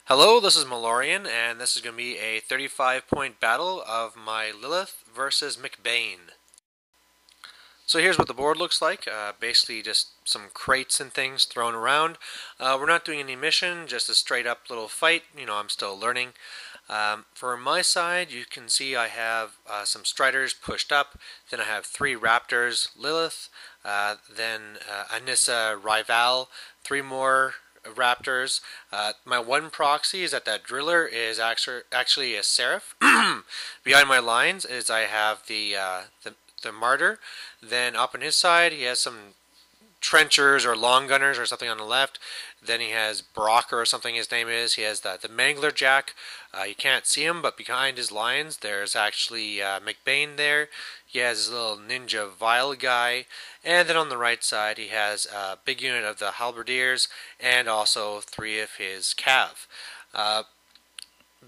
Hello, this is Malorian, and this is going to be a 35-point battle of my Lylyth versus McBain. So here's what the board looks like. Basically just some crates and things thrown around. We're not doing any mission, just a straight up little fight. I'm still learning. For my side, you can see I have some Striders pushed up. Then I have 3 Raptors, Lylyth, then Anissa Rival, 3 more Raptors. My one proxy is that driller is actually a Seraph. Behind my lines is I have the Martyr. Then up on his side, he has some trenchers or long gunners or something on the left. Then he has Brocker or something his name is. He has the Mangler Jack. You can't see him, but behind his lines there's actually McBain there. He has his little ninja vial guy. And then on the right side he has a big unit of the halberdiers and also 3 of his cav.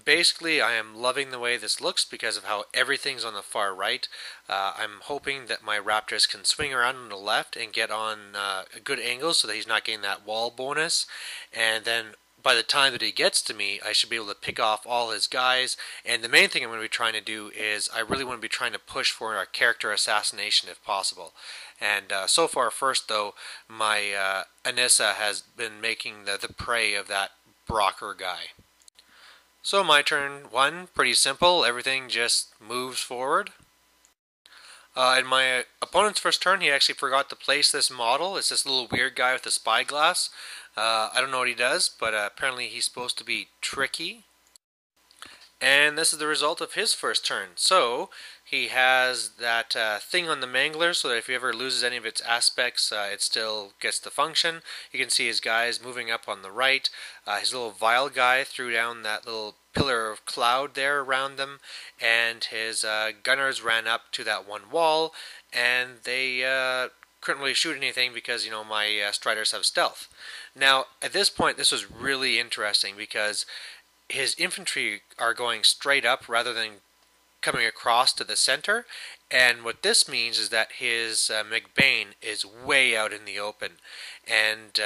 Basically, I am loving the way this looks because of how everything's on the far right. I'm hoping that my Raptors can swing around on the left and get on a good angle so that he's not getting that wall bonus. And then by the time that he gets to me, I should be able to pick off all his guys. And the main thing I'm going to be trying to do is I really want to be trying to push for a character assassination if possible. And so far, first though, my Anissa has been making the prey of that Brocker guy. So my turn 1, pretty simple, everything just moves forward. In my opponent's first turn, he actually forgot to place this model. It's this little weird guy with a spyglass. I don't know what he does, but apparently he's supposed to be tricky. And this is the result of his first turn. So he has that thing on the Mangler so that if he ever loses any of its aspects, it still gets to function. You can see his guys moving up on the right. His little vial guy threw down that little pillar of cloud there around them, and his gunners ran up to that one wall, and they couldn't really shoot anything because my Striders have stealth. Now at this point this was really interesting because his infantry are going straight up rather than coming across to the center, and what this means is that his McBain is way out in the open, and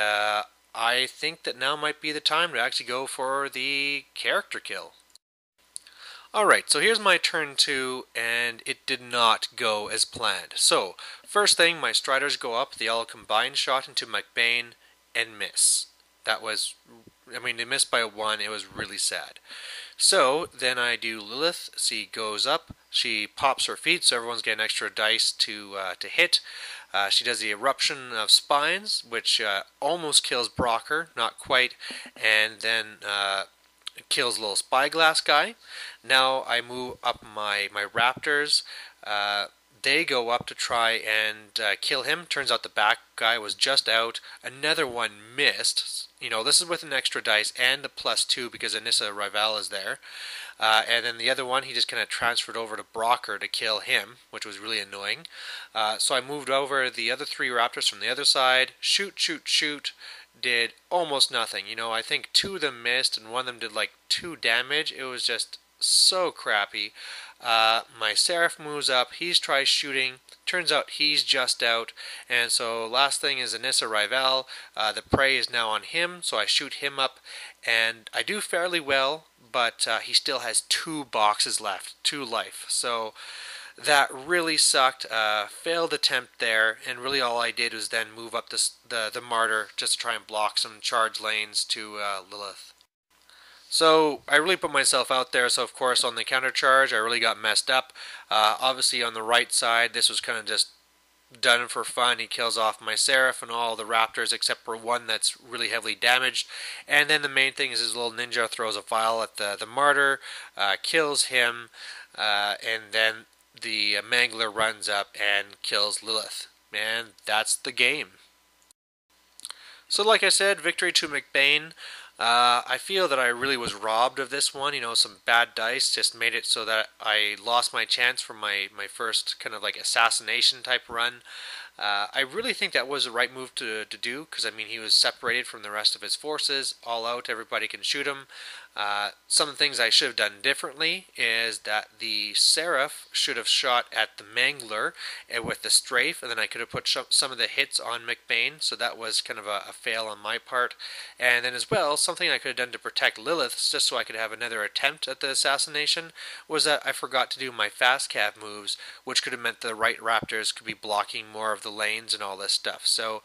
I think that now might be the time to actually go for the character kill. Alright, so here's my turn 2, and it did not go as planned. So, first thing, my Striders go up, they all combine shot into McBain and miss. They missed by 1, it was really sad. So, then I do Lylyth, she goes up, she pops her feet, so everyone's getting extra dice to hit. She does the Eruption of Spines, which almost kills Brocker, not quite, and then kills a little spyglass guy. Now I move up my Raptors. They go up to try and kill him. Turns out the back guy was just out. Another one missed. This is with an extra dice and a +2 because Anissa Rival is there. And then the other one, he just kind of transferred over to Brocker to kill him, which was really annoying. So I moved over the other 3 Raptors from the other side. Shoot, shoot, shoot. Did almost nothing. I think 2 of them missed and one of them did like 2 damage. It was just so crappy. My Seraph moves up, he tries shooting, turns out he's just out, and so last thing is Anissa Rival. The prey is now on him, so I shoot him up, and I do fairly well, but he still has 2 boxes left, 2 life, so that really sucked. Failed attempt there, and really all I did was then move up the Martyr just to try and block some charge lanes to Lylyth. So I really put myself out there, so of course on the counter charge I really got messed up. Obviously on the right side this was kind of just done for fun. He kills off my Seraph and all the Raptors except for one that's really heavily damaged. And then the main thing is his little ninja throws a vial at the Martyr, kills him, and then the Mangler runs up and kills Lylyth. And that's the game. So like I said, victory to McBain. I feel that I really was robbed of this one. Some bad dice just made it so that I lost my chance for my first kind of like assassination type run. I really think that was the right move to do because, he was separated from the rest of his forces, all out, everybody can shoot him. Some of the things I should have done differently is that the Seraph should have shot at the Mangler with the strafe, and then I could have put some of the hits on McBain, so that was kind of a fail on my part. And then as well, something I could have done to protect Lylyth, just so I could have another attempt at the assassination, was that I forgot to do my fast cav moves, which could have meant the right Raptors could be blocking more of the lanes and all this stuff. So,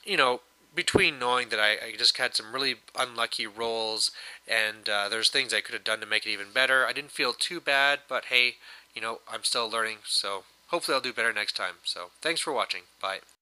you know, between knowing that I just had some really unlucky rolls and there's things I could have done to make it even better, I didn't feel too bad, but hey, I'm still learning, so hopefully I'll do better next time. So thanks for watching. Bye.